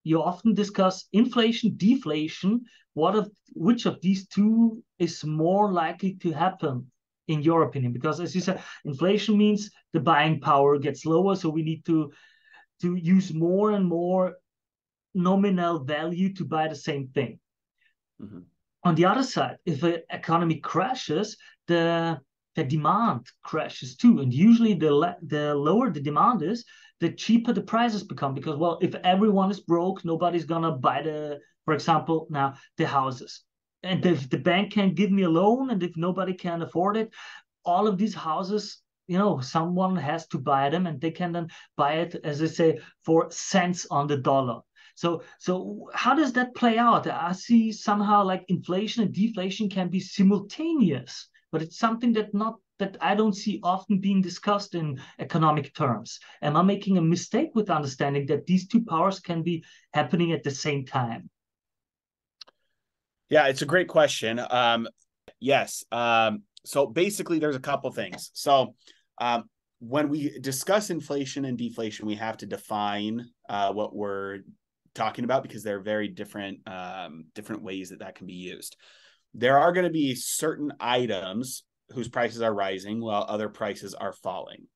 you often discuss inflation, deflation. Which of these two is more likely to happen in your opinion? Because as you said, inflation means the buying power gets lower, so we need to use more and more nominal value to buy the same thing. Mm-hmm. On the other side, if the economy crashes, the demand crashes too. And usually the lower the demand is, the cheaper the prices become. Because, well, if everyone is broke, nobody's going to buy for example, now the houses. And if the bank can't give me a loan, and if nobody can afford it, all of these houses, someone has to buy them, and they can then buy it, as I say, for cents on the dollar. So how does that play out? I see somehow like inflation and deflation can be simultaneous, but it's something that I don't see often being discussed in economic terms. Am I making a mistake with understanding that these two powers can be happening at the same time? Yeah, it's a great question. Yes. So basically, there's a couple things. So when we discuss inflation and deflation, we have to define what we're talking about, because there are very different ways that can be used. There are going to be certain items whose prices are rising while other prices are falling.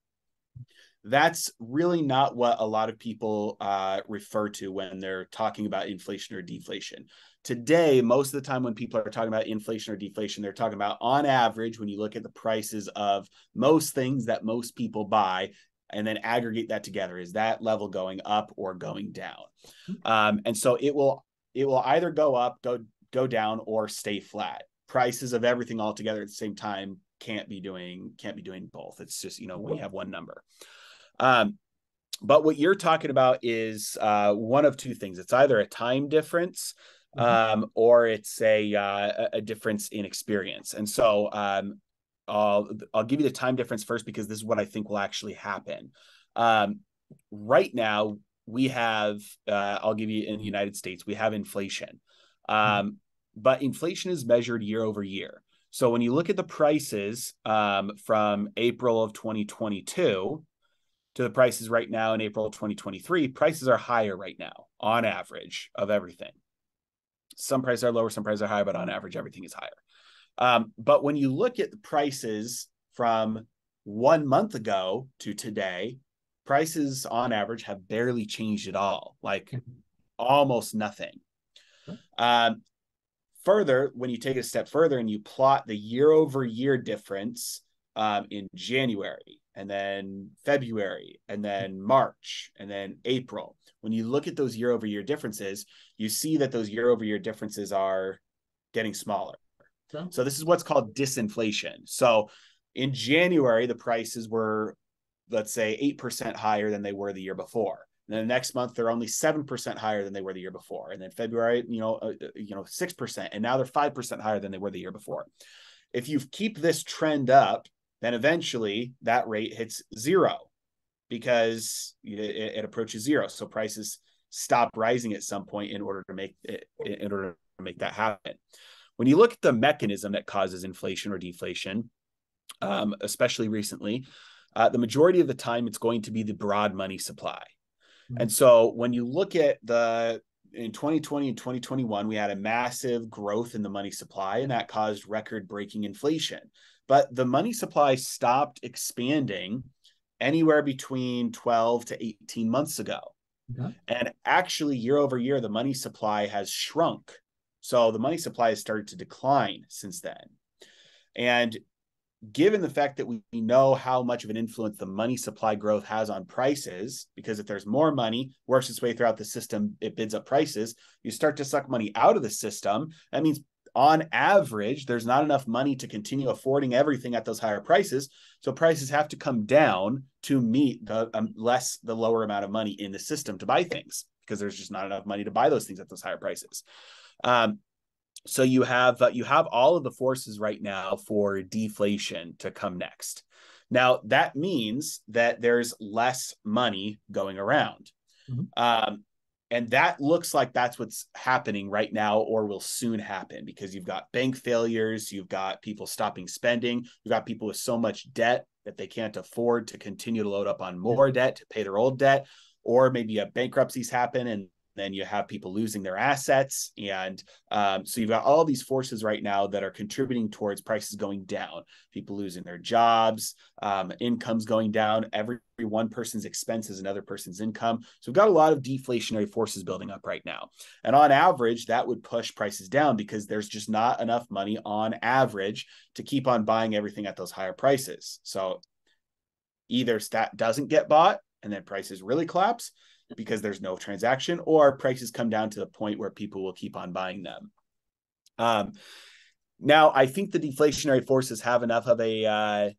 That's really not what a lot of people refer to when they're talking about inflation or deflation. Today, most of the time when people are talking about inflation or deflation, they're talking about, on average, when you look at the prices of most things that most people buy, and then aggregate that together, is that level going up or going down? And so it will either go up, go down, or stay flat. Prices of everything all together at the same time can't be doing both. It's just, we have one number. But what you're talking about is one of two things. It's either a time difference, or it's a difference in experience. And so I'll give you the time difference first, because this is what I think will actually happen. Right now, we have, I'll give you, in the United States, we have inflation. But inflation is measured year over year. So when you look at the prices from April of 2022 to the prices right now in April of 2023, prices are higher right now, on average, of everything. Some prices are lower, some prices are higher, but on average, everything is higher. But when you look at the prices from 1 month ago to today, prices on average have barely changed at all, like almost nothing. Further, when you take it a step further and you plot the year over year difference in January, and then February, and then March, and then April, when you look at those year over year differences, you see that those year over year differences are getting smaller. So this is what's called disinflation. So in January, the prices were, let's say, 8% higher than they were the year before. And then the next month, they're only 7% higher than they were the year before. And then February, 6%. And now they're 5% higher than they were the year before. If you keep this trend up, then eventually that rate hits zero, because it approaches zero. So prices stop rising at some point in order to make that happen. When you look at the mechanism that causes inflation or deflation, especially recently, the majority of the time, it's going to be the broad money supply. And so when you look at in 2020 and 2021, we had a massive growth in the money supply, and that caused record-breaking inflation. But the money supply stopped expanding anywhere between 12 to 18 months ago. And actually, year over year, the money supply has shrunk. So the money supply has started to decline since then. And given the fact that we know how much of an influence the money supply growth has on prices, because if there's more money, works its way throughout the system, it bids up prices, you start to suck money out of the system. That means on average, there's not enough money to continue affording everything at those higher prices. So prices have to come down to meet the lower amount of money in the system to buy things, because there's just not enough money to buy those things at those higher prices. So you have all of the forces right now for deflation to come next. Now, that means that there's less money going around. And that looks like that's what's happening right now, or will soon happen, because you've got bank failures, you've got people stopping spending, you've got people with so much debt that they can't afford to continue to load up on more debt to pay their old debt, or maybe bankruptcies happen and then you have people losing their assets. And so you've got all these forces right now that are contributing towards prices going down, people losing their jobs, incomes going down. Every one person's expense is another person's income. So we've got a lot of deflationary forces building up right now. And on average, that would push prices down because there's just not enough money on average to keep on buying everything at those higher prices. So either that doesn't get bought and then prices really collapse because there's no transaction, or prices come down to the point where people will keep on buying them. Now, I think the deflationary forces have enough of a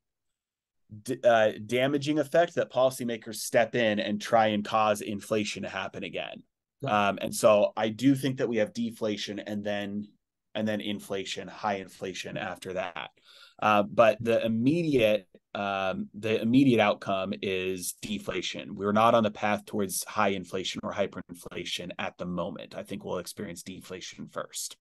damaging effect that policymakers step in and try and cause inflation to happen again. And so I do think that we have deflation and then inflation, high inflation after that. But the immediate outcome is deflation. We're not on the path towards high inflation or hyperinflation at the moment. I think we'll experience deflation first.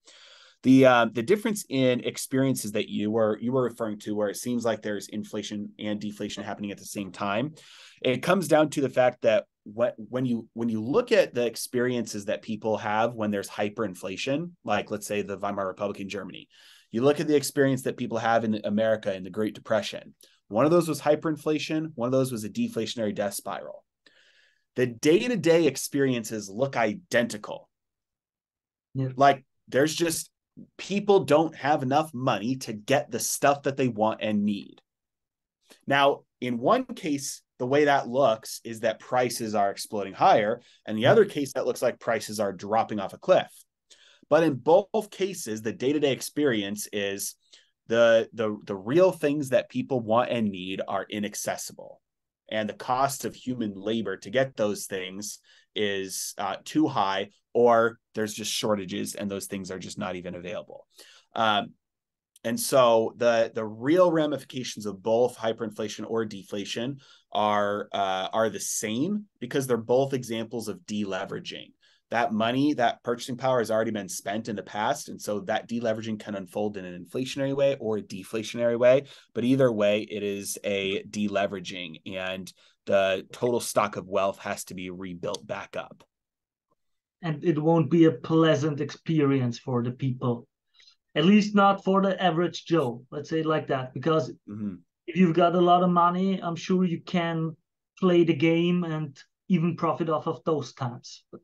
The difference in experiences that you were referring to, where it seems like there's inflation and deflation happening at the same time, it comes down to the fact that when you look at the experiences that people have when there's hyperinflation, like let's say the Weimar Republic in Germany, you look at the experience that people have in America in the Great Depression. One of those was hyperinflation. One of those was a deflationary death spiral. The day-to-day experiences look identical. Yeah. Like there's just people don't have enough money to get the stuff that they want and need. Now, in one case, the way that looks is that prices are exploding higher, and the other case that looks like prices are dropping off a cliff. But in both cases, the day-to-day experience is the real things that people want and need are inaccessible. And the cost of human labor to get those things is too high, or there's just shortages and those things are just not even available. And so the real ramifications of both hyperinflation or deflation are the same, because they're both examples of deleveraging. That money, that purchasing power has already been spent in the past. And so that deleveraging can unfold in an inflationary way or a deflationary way. But either way, it is a deleveraging, and the total stock of wealth has to be rebuilt back up. And it won't be a pleasant experience for the people, at least not for the average Joe, let's say it like that. Because if you've got a lot of money, I'm sure you can play the game and even profit off of those times. But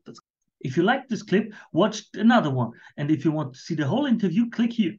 if you like this clip, watch another one. And if you want to see the whole interview, click here.